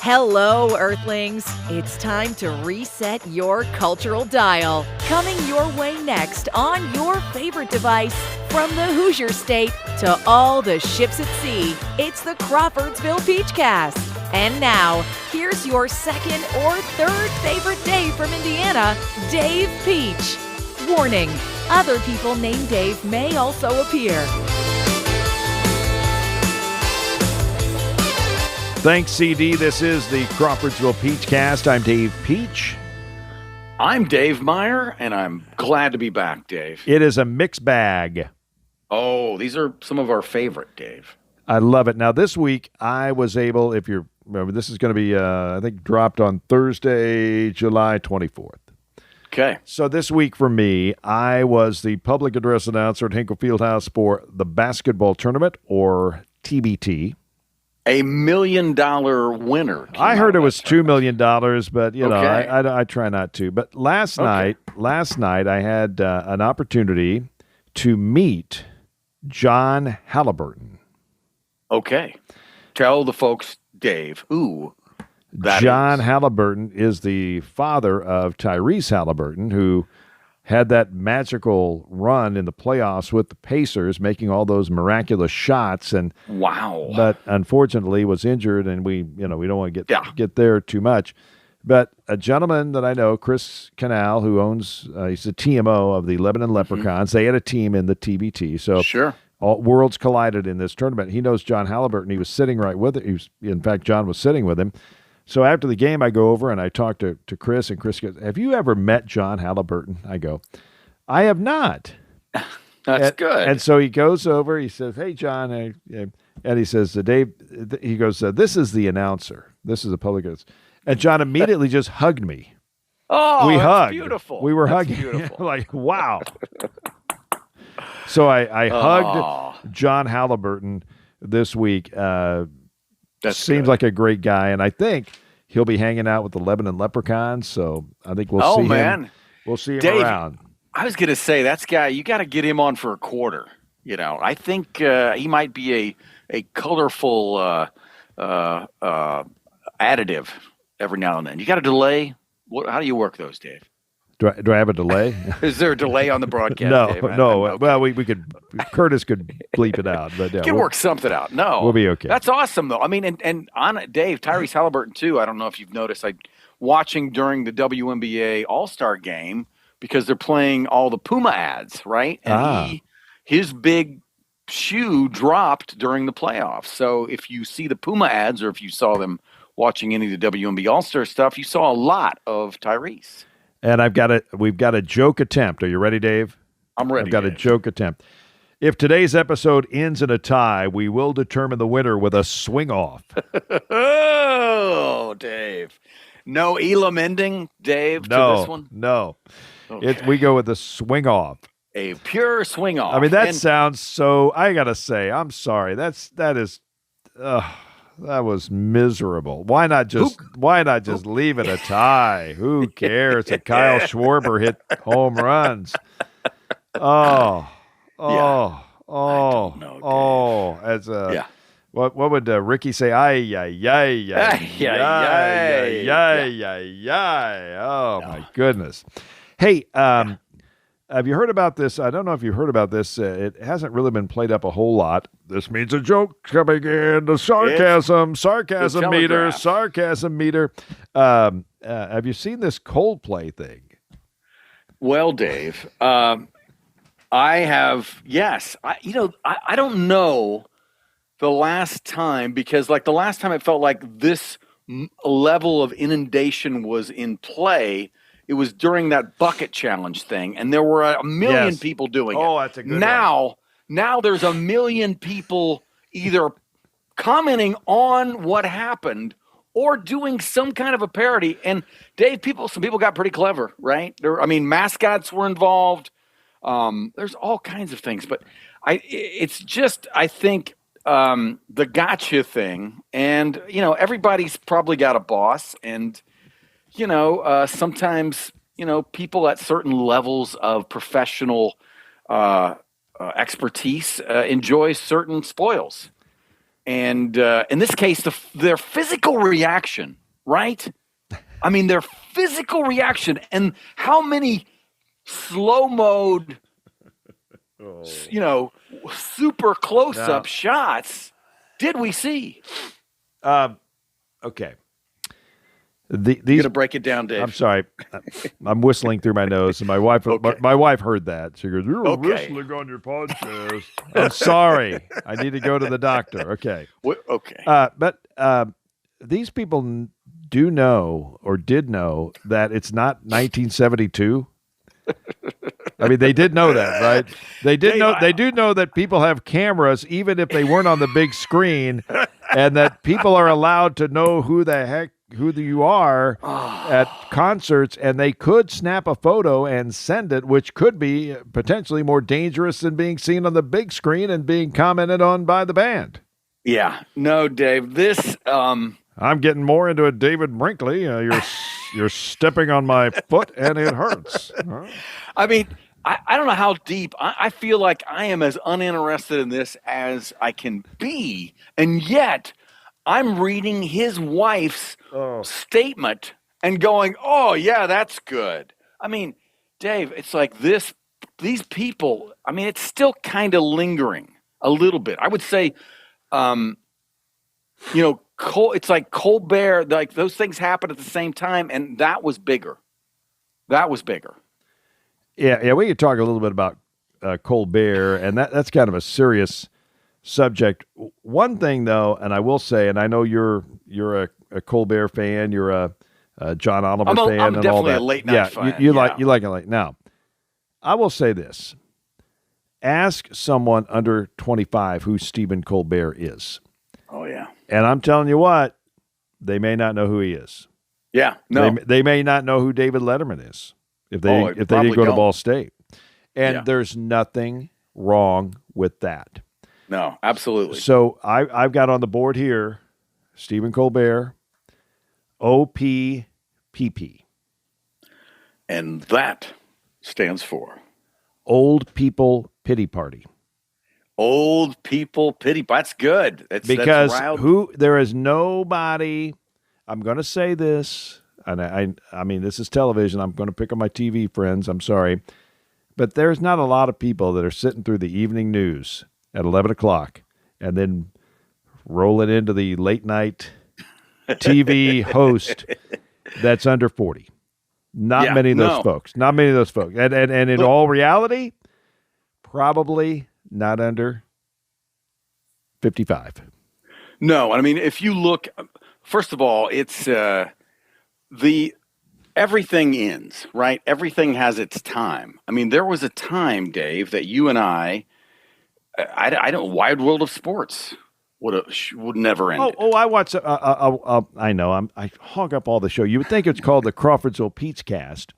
Hello, Earthlings. It's time to reset your cultural dial. Coming your way next on your favorite device, from the Hoosier State to all the ships at sea, it's the Crawfordsville Peachcast. And now, here's your second or third favorite Dave from Indiana, Dave Peach. Warning, other people named Dave may also appear. Thanks, CD. This is the Crawfordsville Peachcast. I'm Dave Peach. I'm Dave Meyer, and I'm glad to be back, Dave. It is a mixed bag. Oh, these are some of our favorite, Dave. I love it. Now, this week, I was able, if you remember, this is going to be, I think, dropped on Thursday, July 24th. Okay. So this week for me, I was the public address announcer at Hinkle Fieldhouse for the basketball tournament, or TBT. $1 million winner. I heard it was $2 million, but you know, Okay. I try not to. But last night, I had an opportunity to meet John Haliburton. Okay. Tell the folks, Dave, who that John is. Haliburton is the father of Tyrese Haliburton, who had that magical run in the playoffs with the Pacers, making all those miraculous shots, and Wow. but unfortunately was injured, and we don't want to Yeah. get there too much. But a gentleman that I know, Chris Canal, who owns, he's the TMO of the Lebanon Leprechauns. They had a team in the TBT, so Sure. all worlds collided in this tournament. He knows John Haliburton. He was sitting right with it. In fact, John was sitting with him. So after the game, I go over and I talk to Chris, and Chris goes, "Have you ever met John Haliburton?" I go, "I have not." That's good. And so he goes over, he says, "Hey, John," and he says, "Dave," he goes, "This is the announcer. This is a public address." And John immediately just hugged me. Oh, We that's hugged. beautiful. We were That's hugging. Beautiful. Like, wow. So I hugged John Haliburton this week. That's Seems good. like a great guy, and I think he'll be hanging out with the Lebanon Leprechauns. So I think we'll see man. him. We'll see him Dave, around. I was going to say, that's guy, you got to get him on for a quarter. You know, I think he might be a colorful additive every now and then. You got a delay? How do you work those, Dave? Do I have a delay? Is there a delay on the broadcast, No, Dave? no. Okay. Well, we could. Curtis could bleep it out, but yeah, You can work something out. No. We'll be okay. That's awesome, though. I mean, and on Dave, Tyrese Haliburton, too. I don't know if you've noticed, watching during the WNBA All-Star game, because they're playing all the Puma ads, right? And his big shoe dropped during the playoffs. So if you see the Puma ads, or if you saw them watching any of the WNBA All-Star stuff, you saw a lot of Tyrese. And we've got a joke attempt. Are you ready, Dave? I'm ready. I've got a Dave. joke attempt. If today's episode ends in a tie, we will determine the winner with a swing off. Oh, Dave. No Elam ending, Dave, to this one? No. Okay. We go with the swing off. A pure swing off. I mean, that And sounds so. I gotta say, I'm sorry. That was miserable. Why not just leave it a tie? Who cares that Kyle Schwarber hit home runs? Oh. know, Dave. As a Yeah. what would Ricky say? Ay, ay, ay, ay, ay, ay, ay, ay. Oh my goodness. Hey, have you heard about this? I don't know if you've heard about this. It hasn't really been played up a whole lot. This means a joke coming in. The sarcasm meter. Have you seen this Coldplay thing? Well, Dave, I have, yes. I don't know the last time, because like the last time it felt like this level of inundation was in play, it was during that bucket challenge thing, and there were a million people doing it. Oh, that's a good one. Now there's a million people either commenting on what happened or doing some kind of a parody. And Dave, some people got pretty clever, right? Mascots were involved. There's all kinds of things, but I think the gotcha thing, and everybody's probably got a boss, and sometimes people at certain levels of professional expertise enjoy certain spoils. And in this case, their physical reaction, right? I mean, their physical reaction, and how many slow mode, super close up shots did we see? Okay. These You're gonna break it down, Dave. I'm sorry. I'm whistling through my nose, and my wife heard that. She goes, "You're whistling on your podcast." I'm sorry. I need to go to the doctor. Okay. Okay. But these people do know or did know that it's not 1972. I mean, they did know that, right? They did know. They do know that people have cameras, even if they weren't on the big screen, and that people are allowed to know who you are at concerts, and they could snap a photo and send it, which could be potentially more dangerous than being seen on the big screen and being commented on by the band. Yeah. No, Dave. This. I'm getting more into it, David Brinkley. You're stepping on my foot, and it hurts. I mean, I don't know how deep. I feel like I am as uninterested in this as I can be, and yet I'm reading his wife's statement and going, "Oh yeah, that's good." I mean, Dave, it's like this. These people. I mean, it's still kind of lingering a little bit. I would say, it's like Colbert. Like those things happen at the same time, and that was bigger. Yeah. We could talk a little bit about Colbert, and that's kind of a serious subject. One thing, though, and I will say, and I know you're a Colbert fan, you're a John Haliburton fan, I'm and definitely all that. A late night fan. You like it late. Now, I will say this: ask someone under 25 who Stephen Colbert is. Oh yeah, and I'm telling you what, they may not know who he is. Yeah, no, they may not know who David Letterman is if they didn't go to Ball State, and there's nothing wrong with that. No, absolutely. So I've got on the board here Stephen Colbert, OPPP. And that stands for Old People Pity Party. Old People Pity Party. That's good. Because there is nobody, I'm going to say this, and I mean, this is television. I'm going to pick on my TV friends. I'm sorry. But there's not a lot of people that are sitting through the evening news at 11 o'clock and then roll it into the late night TV host that's under 40. Not many of those folks. Not many of those folks. And in all reality, probably not under 55. No, I mean, if you look, first of all, it's everything ends, right? Everything has its time. I mean, there was a time, Dave, that you and I don't, Wide World of Sports would never end. I watch. I know. I hog up all the show. You would think it's called the Crawfordsville Pete's Cast,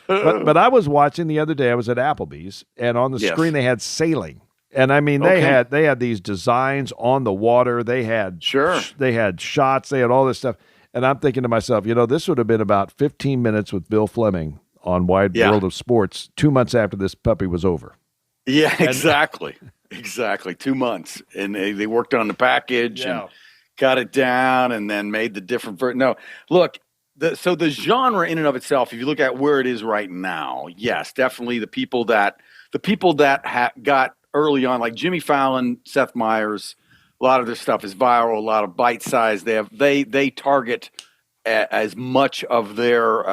but I was watching the other day. I was at Applebee's, and on the screen they had sailing, and I mean they had these designs on the water. They had they had shots. They had all this stuff, and I'm thinking to myself, this would have been about 15 minutes with Bill Fleming on Wide World of Sports 2 months after this puppy was over. Yeah, exactly. Exactly. 2 months. And they worked on the package and got it down and then made the different version. No, look, so the genre in and of itself, if you look at where it is right now, yes, definitely the people that got early on, like Jimmy Fallon, Seth Meyers, a lot of their stuff is viral, a lot of bite size. They target as much of their,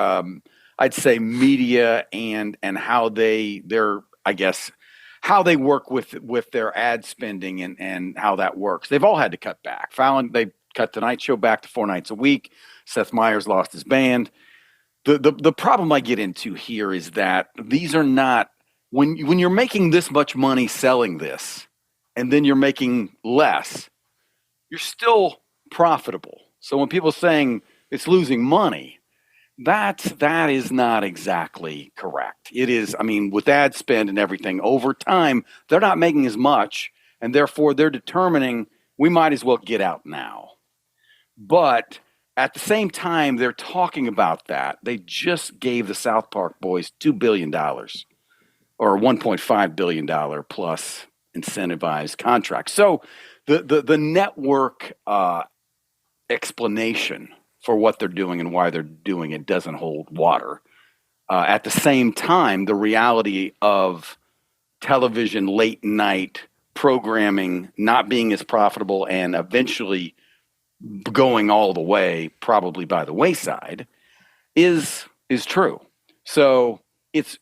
I'd say, media and how they're, I guess, how they work with their ad spending and how that works. They've all had to cut back. Fallon, they cut Tonight Show back to 4 nights a week. Seth Meyers lost his band. The problem I get into here is that these are not, when you're making this much money selling this and then you're making less, you're still profitable. So when people are saying it's losing money, that is not exactly correct. It is, I mean, with ad spend and everything, over time, they're not making as much, and therefore they're determining we might as well get out now. But at the same time, they're talking about that. They just gave the South Park boys $2 billion or $1.5 billion plus incentivized contracts. So the network explanation for what they're doing and why they're doing it doesn't hold water. At the same time, the reality of television late night programming not being as profitable and eventually going all the way, probably by the wayside, is true. So it's,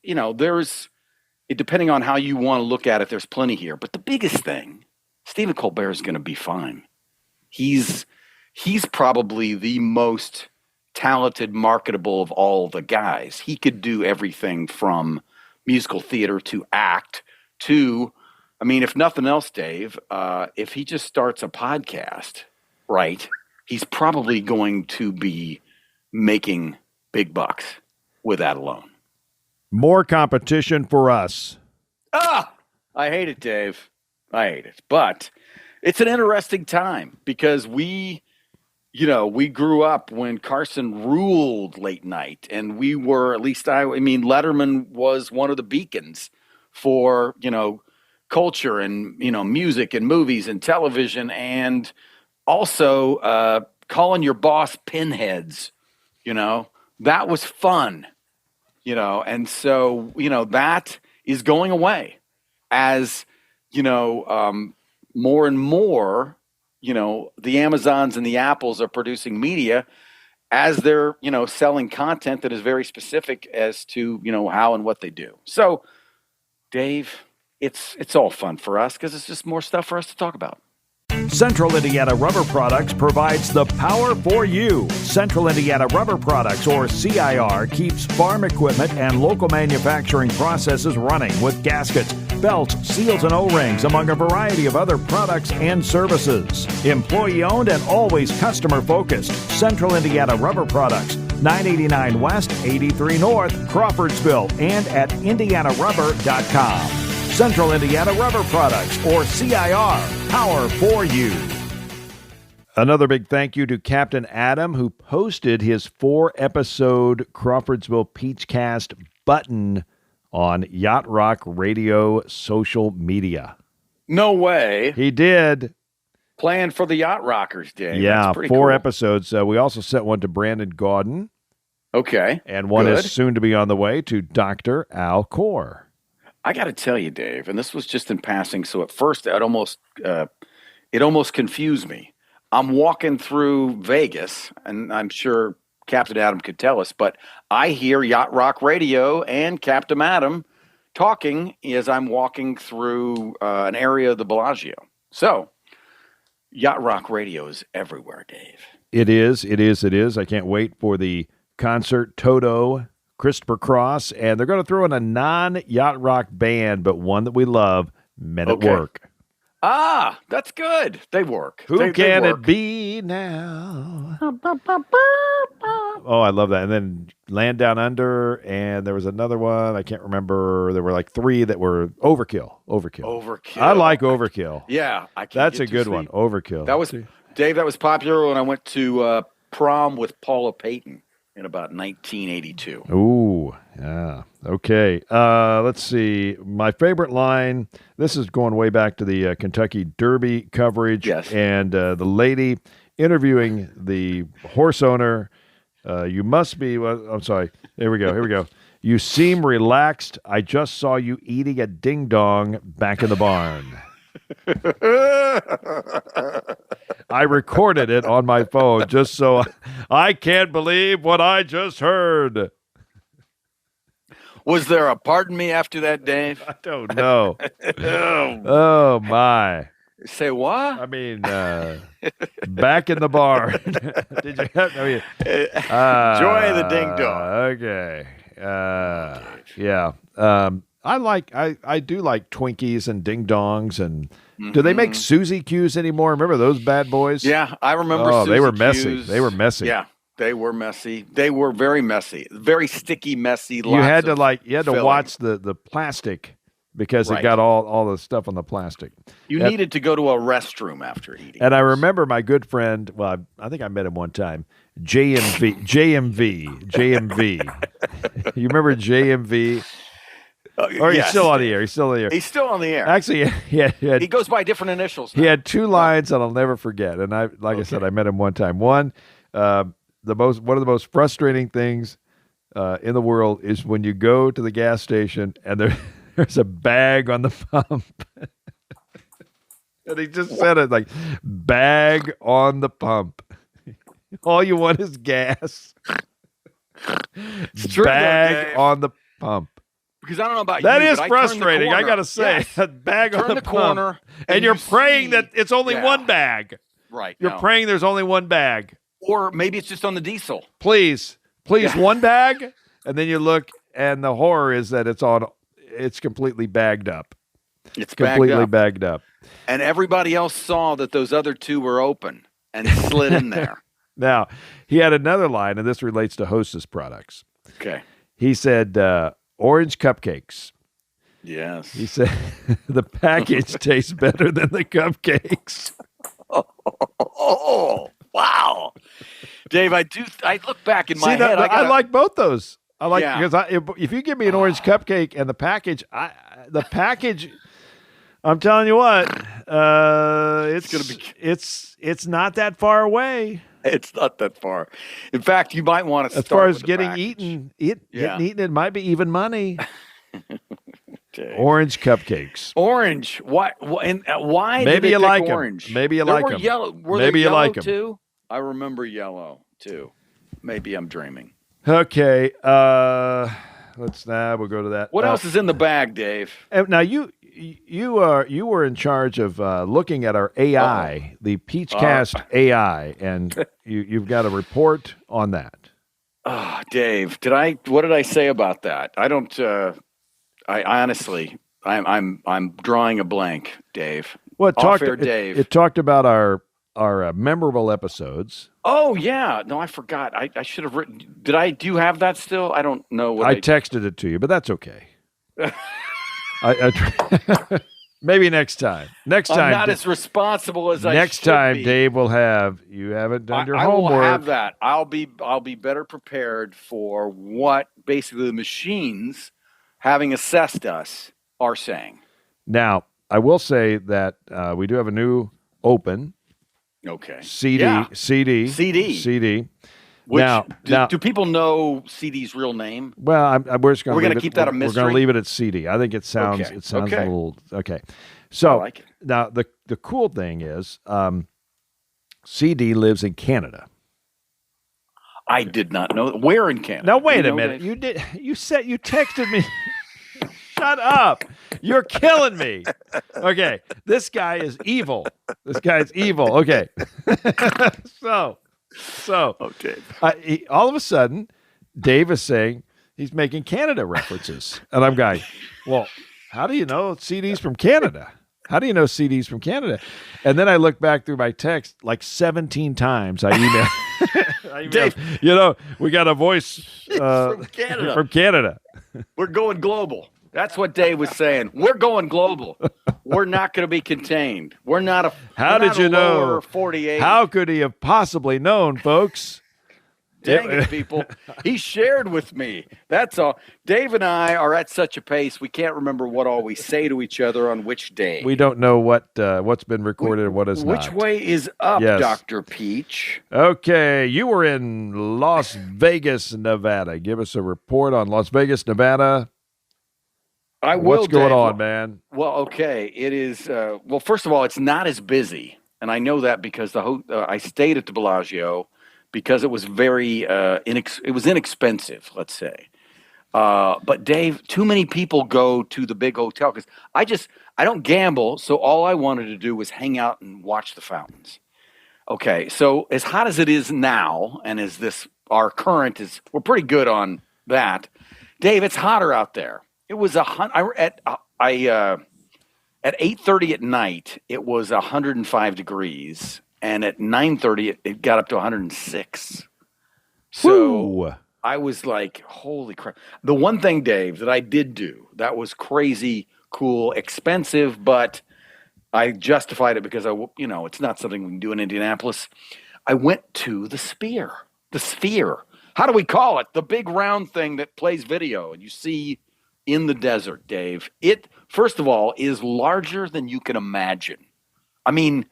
depending on how you want to look at it, there's plenty here. But the biggest thing, Stephen Colbert is going to be fine. He's probably the most talented, marketable of all the guys. He could do everything from musical theater to act to, if nothing else, Dave, if he just starts a podcast, right, he's probably going to be making big bucks with that alone. More competition for us. I hate it, Dave. I hate it. But it's an interesting time because we grew up when Carson ruled late night, and we were, at least Letterman was one of the beacons for, culture and, music and movies and television, and also calling your boss pinheads, that was fun, and so, that is going away as, more and more, the Amazons and the Apples are producing media as they're, selling content that is very specific as to, how and what they do. So, Dave, it's all fun for us because it's just more stuff for us to talk about. Central Indiana Rubber Products provides the power for you. Central Indiana Rubber Products, or CIR, keeps farm equipment and local manufacturing processes running with gaskets, belts, seals, and O-rings, among a variety of other products and services. Employee-owned and always customer-focused. Central Indiana Rubber Products, 989 West, 83 North, Crawfordsville, and at indianarubber.com. Central Indiana Rubber Products, or CIR, power for you. Another big thank you to Captain Adam, who posted his 4-episode Crawfordsville Peachcast button on Yacht Rock Radio social media. No way. He did. Playing for the Yacht Rockers, Dave. Yeah, That's 4 cool. episodes. We also sent one to Brandon Gauden. Okay. And one good. Is soon to be on the way to Dr. Al Core. I got to tell you, Dave, and this was just in passing, so at first it almost confused me. I'm walking through Vegas, and I'm sure Captain Adam could tell us, but I hear Yacht Rock Radio and Captain Adam talking as I'm walking through an area of the Bellagio. So, Yacht Rock Radio is everywhere, Dave. It is. I can't wait for the concert. Toto, Christopher Cross, and they're going to throw in a non-Yacht Rock band, but one that we love, Men at Work. Ah, that's good. They work. Who can it be now? Oh, I love that. And then Land Down Under, and there was another one. I can't remember. There were like 3 that were Overkill. I like Overkill. Yeah. That's a good one. Overkill. That was, Dave, that was popular when I went to prom with Paula Payton in about 1982. Ooh, yeah. Okay. Let's see. My favorite line, this is going way back to the Kentucky Derby coverage. Yes. And the lady interviewing the horse owner, you must be, I'm sorry. Here we go. You seem relaxed. I just saw you eating a ding-dong back in the barn. I recorded it on my phone just so I can't believe what I just heard. Was there a pardon me after that, Dave? I don't know. Oh, my. Say what? I mean, back in the barn. Did you have, enjoy the ding dong? Okay. Yeah. I do like Twinkies and ding dongs, and do they make Suzy Q's anymore? Remember those bad boys? Yeah, I remember. Oh, Suzy they were Q's. messy. They were messy. Yeah, they were messy. They were very messy, very sticky, messy. You had to watch the plastic because it got all the stuff on the plastic. You needed to go to a restroom after eating. And I remember my good friend. Well, I think I met him one time. JMV. You remember JMV? Or he's still on the air. He's still on the air. He's still on the air. Actually, he goes by different initials now. He had 2 lines that I'll never forget. And I said, I met him one time. One, one of the most frustrating things in the world is when you go to the gas station and there's a bag on the pump. And he just said it like, bag on the pump. All you want is gas. It's true, bag on the pump. Because I don't know about that you. That is frustrating. I got to say, yes. Bag on the corner, pump. And you're praying that it's only one bag. Right. You're praying there's only one bag. Or maybe it's just on the diesel. Please, one bag. And then you look, and the horror is that it's completely bagged up. It's completely bagged up. And everybody else saw that those other 2 were open and slid in there. Now, he had another line, and this relates to Hostess products. Okay. He said, orange cupcakes. Yes. He said, the package tastes better than the cupcakes. Oh, wow. Dave, I look back in my head. I like both those. I like because if you give me an orange cupcake and the package, I'm telling you what, it's not that far away. It's not that far. In fact, you might want to start as far as with getting eaten. It might be even money. Orange cupcakes. Orange. Why? And why? Maybe did you like orange? Them. Maybe you like them. Yellow. Maybe you like them too. I remember yellow too. Maybe I'm dreaming. Okay. We'll go to that. What else is in the bag, Dave? Now you were in charge of looking at our AI, the Peachcast AI, and you've got a report on that. Dave, what did I say about that? I don't. I honestly, I'm drawing a blank, Dave. Well, Dave. It talked about our memorable episodes. Oh yeah, no, I forgot. I should have written. Do you have that still? I don't know what I texted it to you, but that's okay. Maybe next time. I'm not as responsible as I should be. Next time, Dave will have. You haven't done your homework. I will have that. I'll be better prepared for what basically the machines, having assessed us, are saying. Now, I will say that we do have a new open. Okay. CD. Which, do people know CD's real name? Well, we're just going to keep that a mystery. We're going to leave it at CD. I think it sounds a little okay. So I like it. Now the cool thing is, CD lives in Canada. I did not know. Where in Canada? Now wait a minute. You texted me. Shut up. You're killing me. Okay. This guy is evil. Okay. So Dave. All of a sudden, Dave is saying he's making Canada references. And I'm going, well, how do you know CDs from Canada? And then I look back through my text like 17 times. I emailed. Dave, we got a voice from Canada. From Canada. We're going global. That's what Dave was saying. We're going global. We're not going to be contained. We're not a. How did you know? 48. How could he have possibly known, folks? Dang it, people. He shared with me. That's all. Dave and I are at such a pace, we can't remember what all we say to each other on which day. We don't know what's been recorded and what is not. Which way is up, yes. Dr. Peach? Okay, you were in Las Vegas, Nevada. Give us a report on Las Vegas, Nevada. I will, What's going Dave. on, man? Well, okay. It is, well, first of all, it's not as busy. And I know that because I stayed at the Bellagio because it was very it was inexpensive, let's say. But Dave, too many people go to the big hotel because I don't gamble, so all I wanted to do was hang out and watch the fountains. Okay, so as hot as it is now, and as our current is, we're pretty good on that. Dave, it's hotter out there. It was at 8:30 at night. It was 105 degrees. And at 9:30, it got up to 106. So Woo. I was like, holy crap. The one thing, Dave, that I did do that was crazy, cool, expensive, but I justified it because it's not something we can do in Indianapolis. I went to the Sphere. The Sphere. How do we call it? The big round thing that plays video and you see in the desert, Dave. It, first of all, is larger than you can imagine. I mean,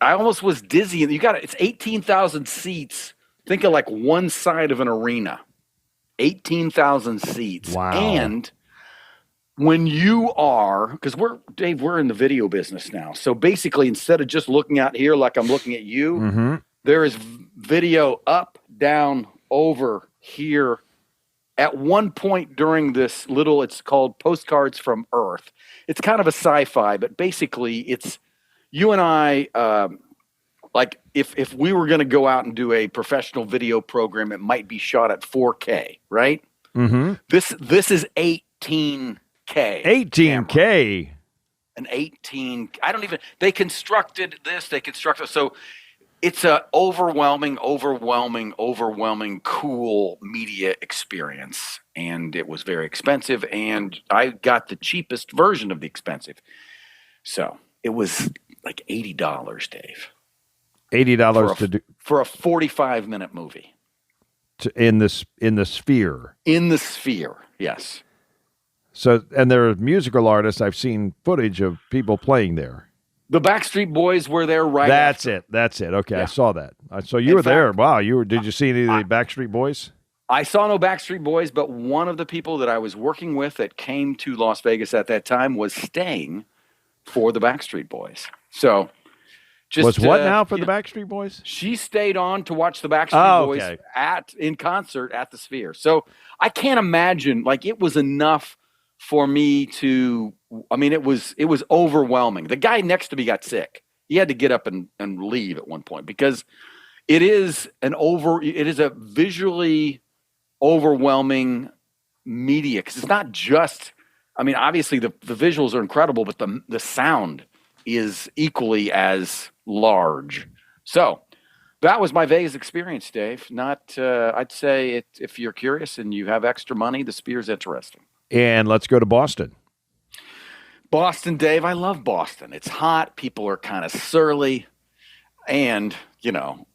I almost was dizzy. It's 18,000 seats. Think of like one side of an arena. 18,000 seats. Wow. And when you are, because we're in the video business now. So basically, instead of just looking out here like I'm looking at you, there is video up, down, over, here. At one point during this it's called Postcards from Earth. It's kind of a sci-fi, but basically it's you and I, like if we were going to go out and do a professional video program, it might be shot at 4K, right? Mm-hmm. This is 18K. 18K. Camera. An 18. They constructed this. So it's a overwhelming, cool media experience. And it was very expensive. And I got the cheapest version of the expensive. So it was like $80, Dave. $80 to do for a 45-minute movie. In the Sphere. In the Sphere, yes. So, and there are musical artists. I've seen footage of people playing there. The Backstreet Boys were there right That's after. it. Okay, yeah. I saw that. So you In were fact, there. Wow, did you see any of the Backstreet Boys? I saw no Backstreet Boys, but one of the people that I was working with that came to Las Vegas at that time was staying for the Backstreet Boys. So, was what now for the Backstreet Boys? She stayed on to watch the Backstreet Boys in concert at the Sphere. So I can't imagine, like, it was enough for me to. I mean, it was overwhelming. The guy next to me got sick. He had to get up and leave at one point because it is a visually overwhelming media, because it's not just. I mean, obviously the visuals are incredible, but the sound is equally as large. So that was my Vegas experience, Dave. I'd say if you're curious and you have extra money, the Sphere's interesting. And let's go to Boston. Boston, Dave. I love Boston. It's hot. People are kind of surly. And,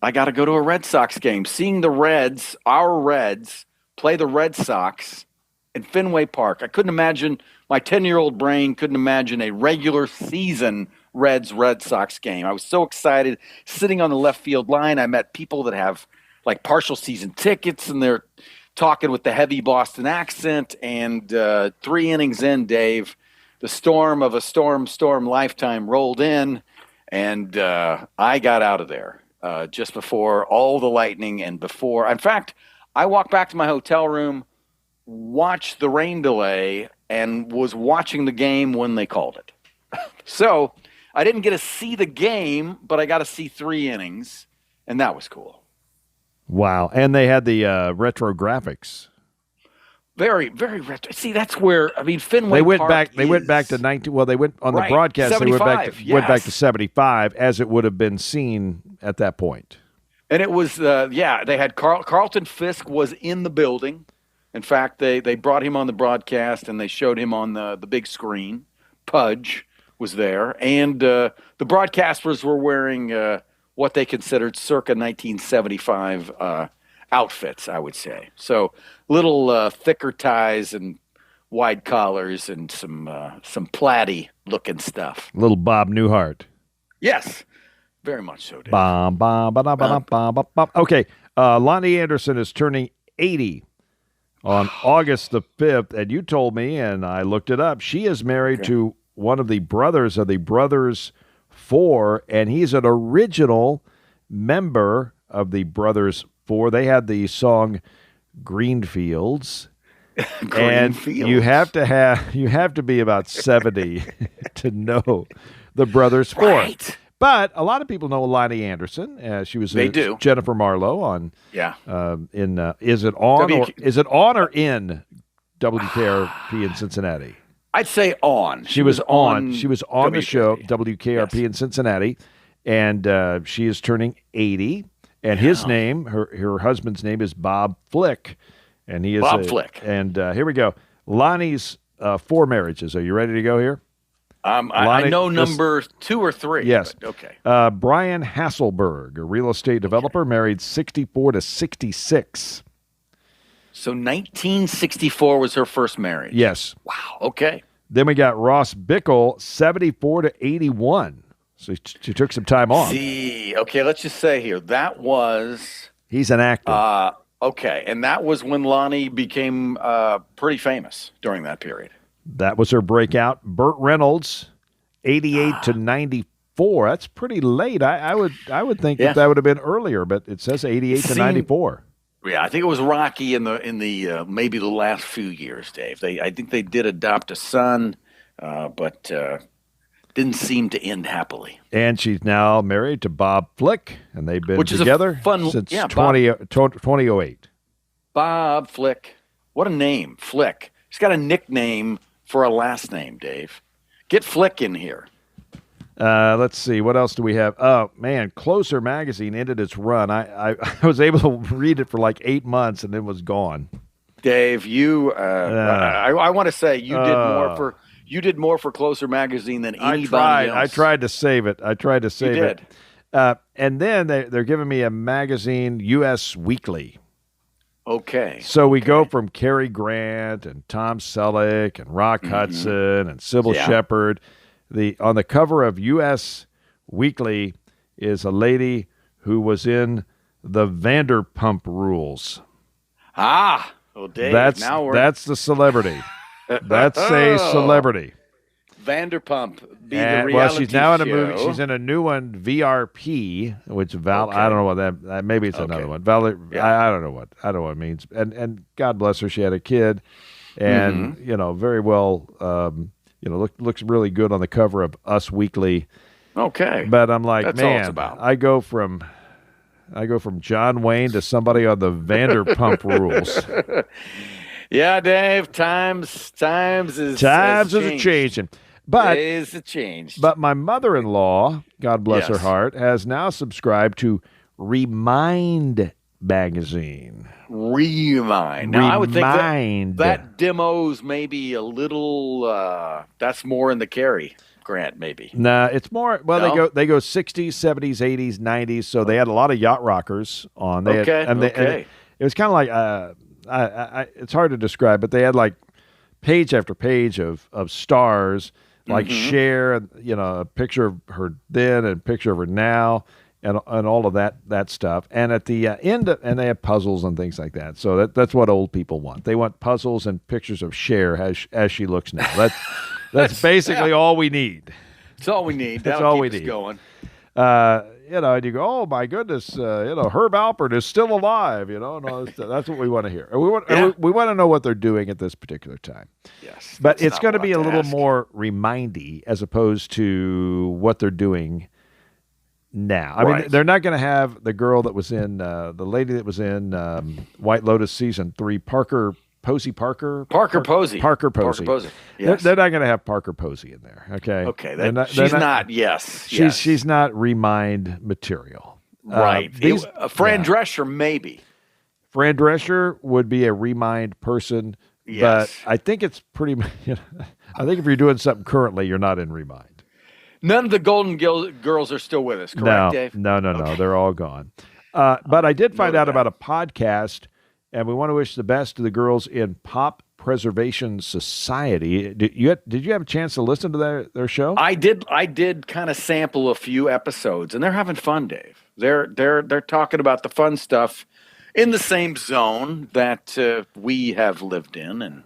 I got to go to a Red Sox game. Seeing our Reds, play the Red Sox in Fenway Park. I couldn't imagine, my 10-year-old brain couldn't imagine a regular season Red Sox game. I was so excited. Sitting on the left field line, I met people that have like partial season tickets, and they're talking with the heavy Boston accent. And 3 innings in, Dave, the storm of a storm lifetime rolled in, and I got out of there just before all the lightning and before. In fact, I walked back to my hotel room, watched the rain delay, and was watching the game when they called it. So I didn't get to see the game, but I got to see 3 innings, and that was cool. Wow. And they had the retro graphics. Very, very retro. See, that's where, Fenway Park They went back to 19. Well, they went on the broadcast. 75, they went back to 75, as it would have been seen at that point. And it was, they had Carlton Fisk was in the building. In fact, they brought him on the broadcast, and they showed him on the big screen. Pudge was there, and the broadcasters were wearing what they considered circa 1975 outfits, I would say. So little thicker ties and wide collars and some plaid looking stuff. Little Bob Newhart. Yes, very much so, Dave. Okay, Lonnie Anderson is turning 80 on August the 5th, and you told me, and I looked it up, she is married to one of the brothers of the Brothers Four, and he's an original member of the Brothers Four. They had the song Greenfields. And you have to be about 70 to know the Brothers Four. Right. But a lot of people know Lonnie Anderson. She was Jennifer Marlowe on Is It On or in WKRP in Cincinnati? I'd say on. She was on the show WKRP in Cincinnati, and she is turning 80. And his name, her husband's name is Bob Flick, and he is Bob Flick. And here we go. Lonnie's 4 marriages. Are you ready to go here? Lonnie, I know number 2 or 3. Yes. Okay. Brian Hasselberg, a real estate developer, married 64 to 66. So 1964 was her first marriage. Yes. Wow. Okay. Then we got Ross Bickle, 74 to 81. So she took some time off. See, okay, let's just say here, that was... He's an actor. Okay, and that was when Lonnie became pretty famous during that period. That was her breakout. Burt Reynolds, 88 to 94. That's pretty late. I would think that would have been earlier, but it says 88 to 94. Yeah, I think it was rocky in the maybe the last few years, Dave. I think they did adopt a son, but didn't seem to end happily. And she's now married to Bob Flick, and they've been together since 2008. Bob Flick. What a name, Flick. He's got a nickname for a last name, Dave. Get Flick in here. Let's see. What else do we have? Oh, man. Closer magazine ended its run. I was able to read it for like 8 months, and it was gone. Dave, I want to say you did more for Closer magazine than anybody else. I tried to save it. You did. And then they're giving me a magazine, U.S. Weekly. Okay. So we go from Cary Grant and Tom Selleck and Rock Hudson and Sybil Shepherd. On the cover of U.S. Weekly is a lady who was in the Vanderpump Rules. Well, Dave, that's the celebrity. That's a celebrity. Vanderpump. She's now in a movie. She's in a new one, VRP, which I don't know what that. Maybe it's another one. I don't know what it means. And God bless her, she had a kid, and very well. Looks really good on the cover of Us Weekly. Okay, but I'm like, that's man, all it's about. I go from John Wayne to somebody on the Vanderpump Rules. Yeah, Dave. Times is changing. But is a change. But my mother-in-law, God bless her heart, has now subscribed to Remind magazine. Remind. Now, I would think that demos maybe a little. That's more in the Cary Grant, maybe. Nah, it's more. Well, they go 60s, 70s, 80s, 90s. So they had a lot of yacht rockers on. And it was kind of like it's hard to describe, but they had like page after page of stars. Like Cher, a picture of her then and a picture of her now, and all of that stuff. And at the end, and they have puzzles and things like that. So that's what old people want. They want puzzles and pictures of Cher as she looks now. That's basically all we need. It's all we need. That's all we need. Going. And you go, oh my goodness, Herb Alpert is still alive. And that's what we want to hear. We want to know what they're doing at this particular time. Yes, but it's going to be a little more remindy as opposed to what they're doing now. I mean, they're not going to have the girl that was in the lady that was in White Lotus season 3, Parker Posey. Yes. They're not going to have Parker Posey in there. Okay. She's not Remind material. Right. Fran Drescher, maybe. Fran Drescher would be a Remind person. Yes. But I think it's pretty. I think if you're doing something currently, you're not in Remind. None of the Golden Girls are still with us, correct, Dave? No. They're all gone. But I did find out about a podcast. And we want to wish the best to the girls in Pop Preservation Society. Did you have a chance to listen to their show? I did kind of sample a few episodes, and they're having fun, Dave. They're talking about the fun stuff in the same zone that we have lived in, and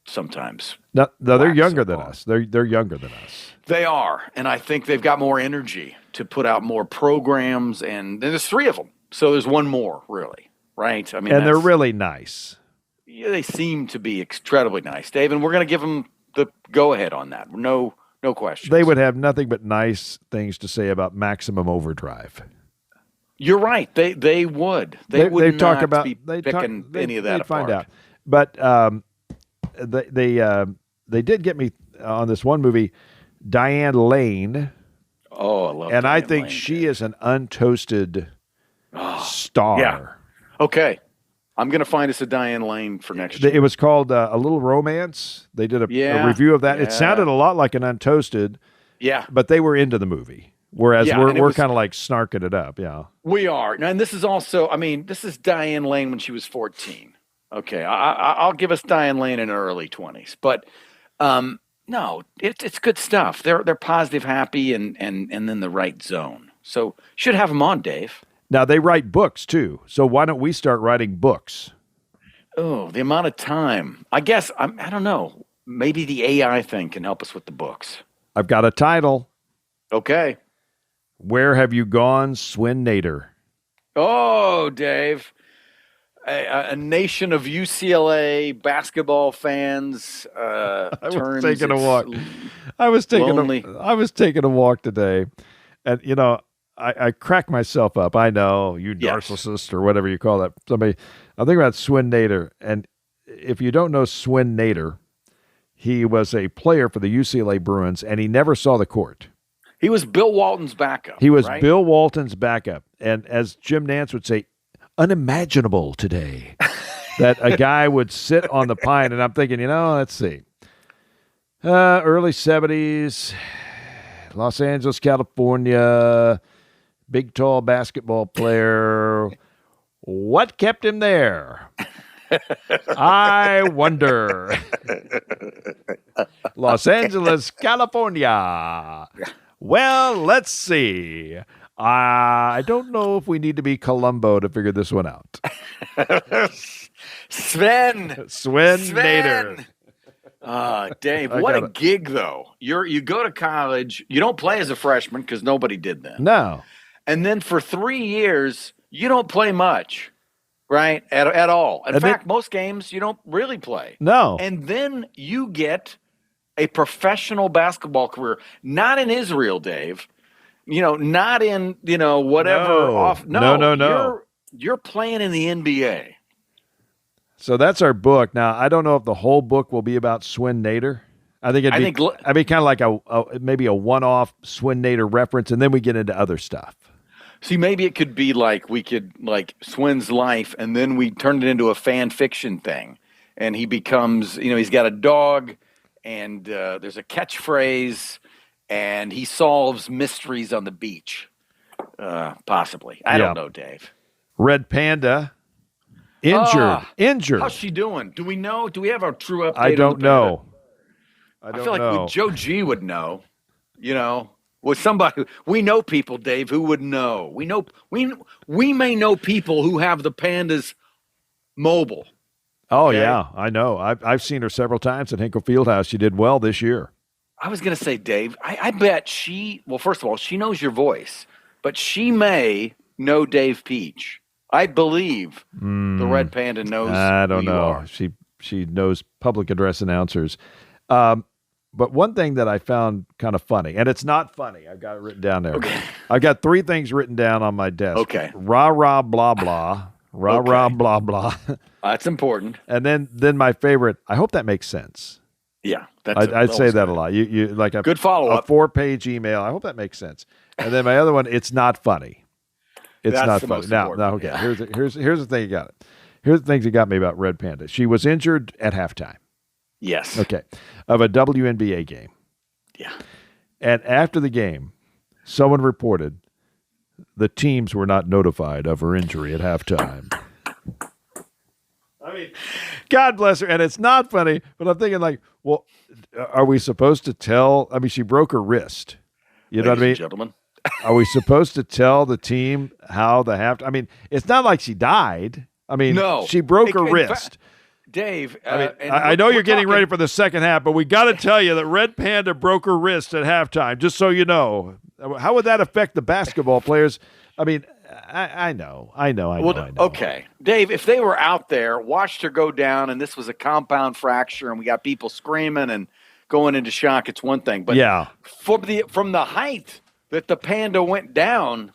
sometimes. No, they're younger than us. They're younger than us. They are, and I think they've got more energy to put out more programs, and there's 3 of them, so there's one more, really. Right. I mean, and they're really nice. Yeah, they seem to be incredibly nice, Dave. And we're going to give them the go-ahead on that. No question. They would have nothing but nice things to say about Maximum Overdrive. You're right. They would. They would talk not about be picking any of that apart. Find out. But they did get me on this one movie, Diane Lane. Oh, I love. And Diane I think Lane, she is an untoasted star. Yeah. Okay. I'm going to find us a Diane Lane for next year. It was called A Little Romance. They did a review of that. Yeah. It sounded a lot like an Untoasted. Yeah. But they were into the movie. Whereas we're kind of like snarking it up. Yeah. We are. And this is also, this is Diane Lane when she was 14. Okay, I'll give us Diane Lane in her early 20s, but no, it's good stuff. They're positive, happy, and in the right zone. So should have them on, Dave. Now they write books too. So why don't we start writing books? Oh, the amount of time. I guess I don't know. Maybe the AI thing can help us with the books. I've got a title. Okay. Where have you gone, Swin-nator? Oh, Dave. A nation of UCLA basketball fans. I was taking a walk. I was taking a walk today, and I crack myself up. I know, you narcissist or whatever you call that. Somebody. I'm thinking about Swin-nator, and if you don't know Swin-nator, he was a player for the UCLA Bruins, and he never saw the court. He was Bill Walton's backup. He was Bill Walton's backup, and as Jim Nantz would say, unimaginable today that a guy would sit on the pine. And I'm thinking, let's see. Early 70s, Los Angeles, California, big, tall basketball player. What kept him there? I wonder. Los Angeles, California. Well, let's see. I don't know if we need to be Columbo to figure this one out. Swin-nator. Dave, what a gig, though. You go to college. You don't play as a freshman because nobody did that. No. And then for 3 years, you don't play much, right, at all. In fact, most games you don't really play. No. And then you get a professional basketball career, not in Israel, Dave. Not in, whatever. No. You're playing in the NBA. So that's our book. Now, I don't know if the whole book will be about Swin-nator. I think it'd be kind of like maybe a one-off Swin-nator reference, and then we get into other stuff. See, maybe it could be we could Swin's life, and then we turn it into a fan fiction thing, and he becomes, he's got a dog, and there's a catchphrase. And he solves mysteries on the beach, possibly. I don't know, Dave. Red Panda, injured. How's she doing? Do we know? Do we have a true update? I don't know. I feel like Joe G would know. With somebody we know people, Dave, who would know. We may know people who have the Pandas mobile. Oh yeah, I know. I've seen her several times at Hinkle Fieldhouse. She did well this year. I was going to say, Dave, I bet first of all, she knows your voice, but she may know Dave Peach. I believe the Red Panda knows. I don't know. She knows public address announcers. But one thing that I found kind of funny, and it's not funny. I've got it written down there. Okay. I've got 3 things written down on my desk. Okay. Rah, rah, blah, blah. Rah, rah, blah, blah. That's important. And then my favorite, I hope that makes sense. Yeah, I'd say that a lot. You like a good follow-up. A 4-page email. I hope that makes sense. And then my other one, it's not funny. It's not funny. Now, okay. Yeah. Here's the thing you got. Here's the things that got me about Red Panda. She was injured at halftime. Yes. Okay. Of a WNBA game. Yeah. And after the game, someone reported the teams were not notified of her injury at halftime. I mean, God bless her. And it's not funny, but I'm thinking well, are we supposed to tell? I mean, she broke her wrist. You know what I mean? Gentlemen. Are we supposed to tell the team how the halftime? I mean, it's not like she died. I mean, no. She broke her wrist. Dave, I know you're getting ready for the second half, but we got to tell you that Red Panda broke her wrist at halftime, just so you know. How would that affect the basketball players? I mean, I know. Okay. Dave, if they were out there, watched her go down, and this was a compound fracture, and we got people screaming and going into shock, it's one thing. But yeah, from the height that the Panda went down,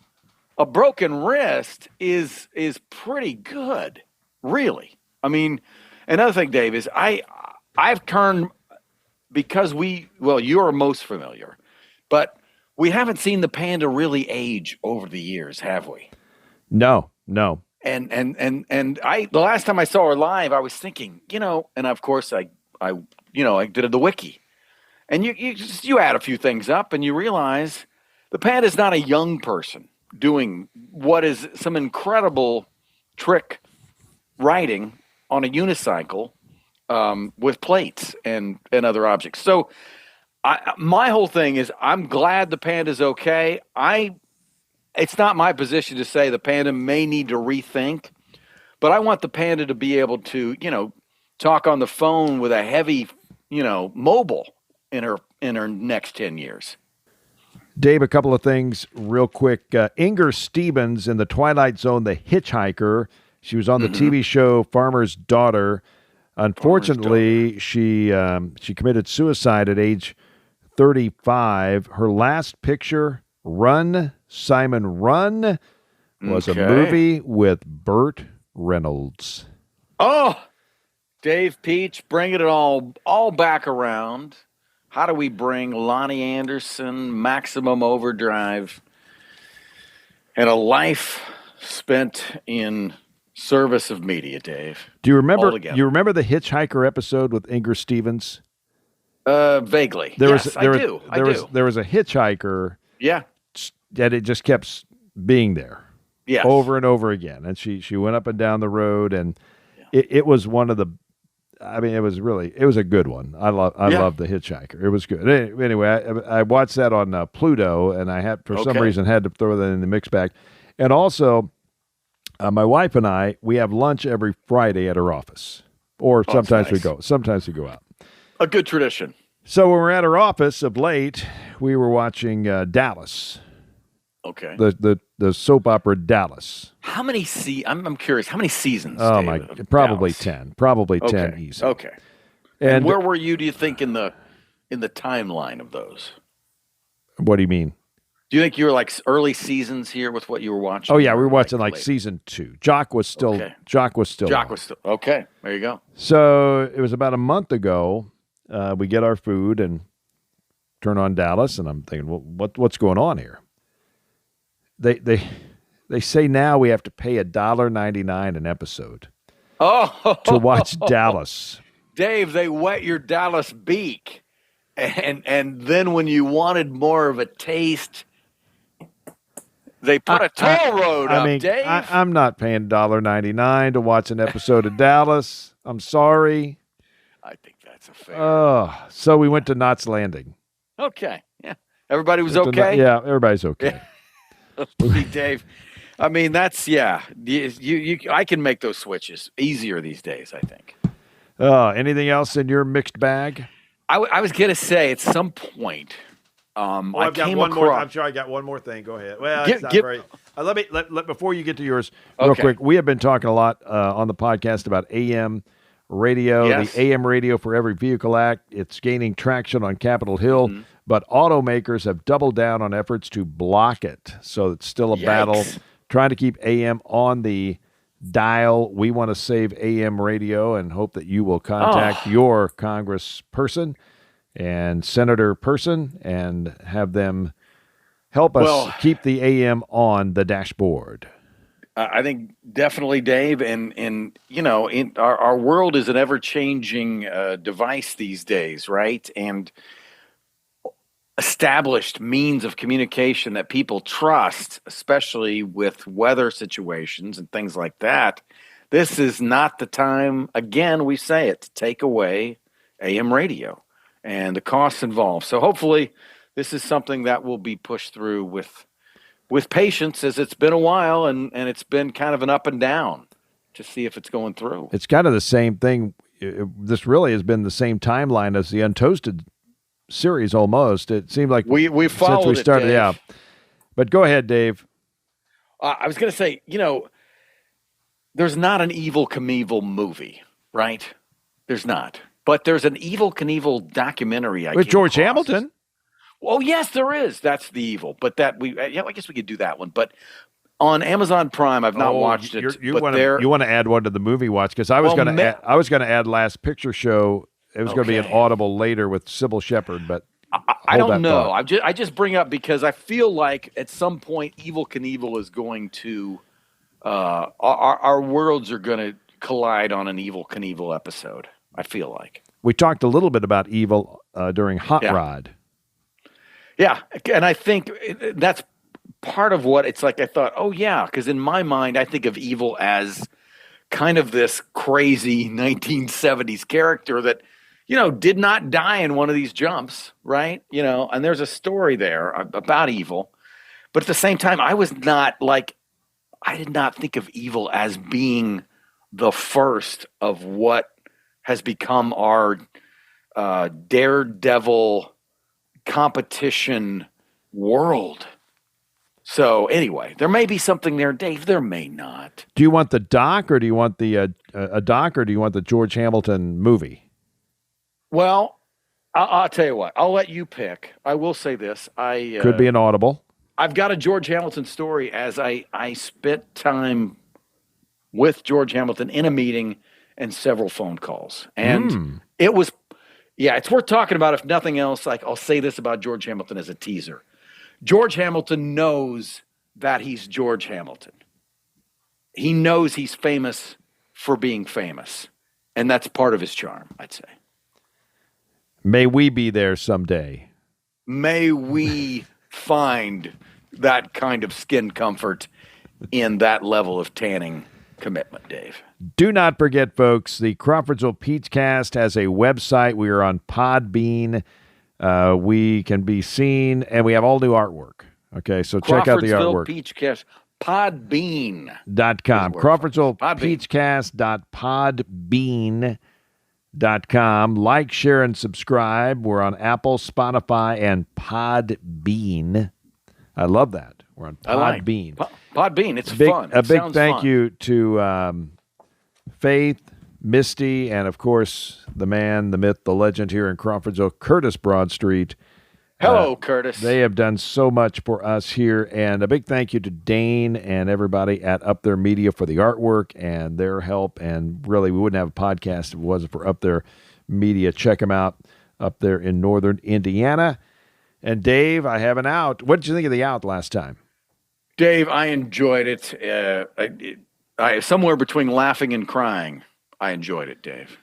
a broken wrist is pretty good, really. I mean, another thing, Dave, is I've turned, because you're most familiar, but we haven't seen the Panda really age over the years, have we? No. And the last time I saw her live, I was thinking, and of course I did the wiki, and you add a few things up, and you realize the Panda is not a young person doing what is some incredible trick writing on a unicycle with plates and other objects. So my whole thing is I'm glad the panda's okay. It's not my position to say the panda may need to rethink, but I want the panda to be able to, talk on the phone with a heavy, mobile in her next 10 years. Dave, a couple of things real quick. Inger Stevens in The Twilight Zone, The Hitchhiker. She was on the TV show Farmer's Daughter. Unfortunately, she committed suicide at age 35. Her last picture, Run, Simon Run, was a movie with Burt Reynolds. Oh, Dave Peach, bringing it all back around. How do we bring Lonnie Anderson, Maximum Overdrive, and a life spent in service of media, Dave? Do you remember? You remember the Hitchhiker episode with Inger Stevens? Vaguely. I do. There was a hitchhiker. Yeah. That it just kept being there. Yes. Over and over again, and she went up and down the road, and it was one of the. I mean, it was a good one. I love The Hitchhiker. It was good. Anyway, I watched that on Pluto, and I had some reason had to throw that in the mix bag. And also, my wife and I, we have lunch every Friday at her office, or sometimes we go out. A good tradition. So when we're at her office of late, we were watching Dallas. Okay. The soap opera Dallas. How many I'm curious. How many seasons? Oh Dave, my! Probably Dallas? 10. Probably 10 easy. Okay. And where were you? Do you think in the timeline of those? What do you mean? Do you think you were like early seasons here with what you were watching? Oh yeah, we were watching like season 2. Jock was still. Okay. There you go. So it was about a month ago. We get our food and turn on Dallas, and I'm thinking, well, what's going on here? They say now we have to pay $1.99 an episode to watch Dallas. Dave, they wet your Dallas beak, and then when you wanted more of a taste, they put a toll road up, Dave. I'm not paying $1.99 to watch an episode of Dallas. I'm sorry. I think that's a fair. So we went to Knott's Landing. Okay, yeah. Everybody was okay? Yeah, everybody's okay. Dave, I mean, that's, I can make those switches easier these days, I think. Anything else in your mixed bag? I was going to say at some point, I've got one more. I'm sure I got one more thing. Go ahead. Well, it's not very. Let before you get to yours, real quick. We have been talking a lot on the podcast about AM radio, the AM radio for every vehicle act. It's gaining traction on Capitol Hill, but automakers have doubled down on efforts to block it. So it's still a battle trying to keep AM on the dial. We want to save AM radio and hope that you will contact your congressperson and senator person and have them help us keep the AM on the dashboard. I think definitely, Dave, and our world is an ever-changing device these days, right? And established means of communication that people trust, especially with weather situations and things like that. This is not the time, again, we say it, to take away AM radio and the costs involved. So hopefully this is something that will be pushed through with patience, as it's been a while and it's been kind of an up and down to see if it's going through. It's kind of the same thing. This really has been the same timeline as the Untoasted series almost. It seemed like we followed since we started, it, Dave. But go ahead, Dave. I was going to say, there's not an Evel Knievel movie, right? There's not. But there's an Evel Knievel documentary with George Hamilton. Oh, yes, there is. That's the evil. But I guess we could do that one. But on Amazon Prime, I've not watched it. You want to add one to the movie watch, because I was going to add Last Picture Show. It was going to be an Audible later with Sybil Shepherd, but I don't know. I just bring up because I feel like at some point Evel Knievel is going to our worlds are going to collide on an Evel Knievel episode. I feel like we talked a little bit about Evil during Hot Rod. Yeah, and I think that's part of what it's like. I thought, because in my mind, I think of Evil as kind of this crazy 1970s character that, did not die in one of these jumps, right? And there's a story there about evil. But at the same time, I did not think of evil as being the first of what has become our daredevil competition world. So anyway, there may be something there, Dave. There may not. Do you want the doc, or do you want the a doc, or do you want the George Hamilton movie? Well, I'll tell you what. I'll let you pick. I will say this: could be an audible. I've got a George Hamilton story as I spent time with George Hamilton in a meeting and several phone calls, and it was, it's worth talking about. If nothing else, I'll say this about George Hamilton as a teaser. George Hamilton knows that he's George Hamilton. He knows he's famous for being famous, and that's part of his charm, I'd say. May we be there someday. May we find that kind of skin comfort in that level of tanning commitment, Dave. Do not forget, folks, the Crawfordsville Peachcast has a website. We are on Podbean. We can be seen, and we have all new artwork. Okay, so check out the artwork. Peachcast, Podbean.com. Crawfordsville Peachcast.podbean.com. Like, share, and subscribe. We're on Apple, Spotify, and Podbean. I love that. We're on Podbean. Podbean, it's fun. A big thank you to Faith, Misty, and of course, the man, the myth, the legend here in Crawfordsville, Curtis Broadstreet. Hello, Curtis. They have done so much for us here, and a big thank you to Dane and everybody at Up There Media for the artwork and their help. And really, we wouldn't have a podcast if it wasn't for Up There Media. Check them out up there in northern Indiana. And Dave, I have an out. What did you think of the out last time? Dave, I enjoyed it. I somewhere between laughing and crying. I enjoyed it, Dave.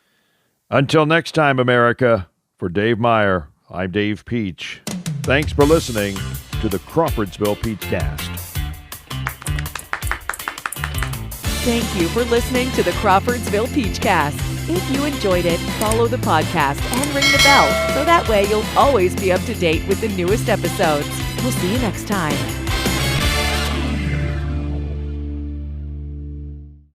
Until next time, America, for Dave Meyer, I'm Dave Peach. Thanks for listening to the Crawfordsville Peachcast. Thank you for listening to the Crawfordsville Peachcast. If you enjoyed it, follow the podcast and ring the bell so that way you'll always be up to date with the newest episodes. We'll see you next time.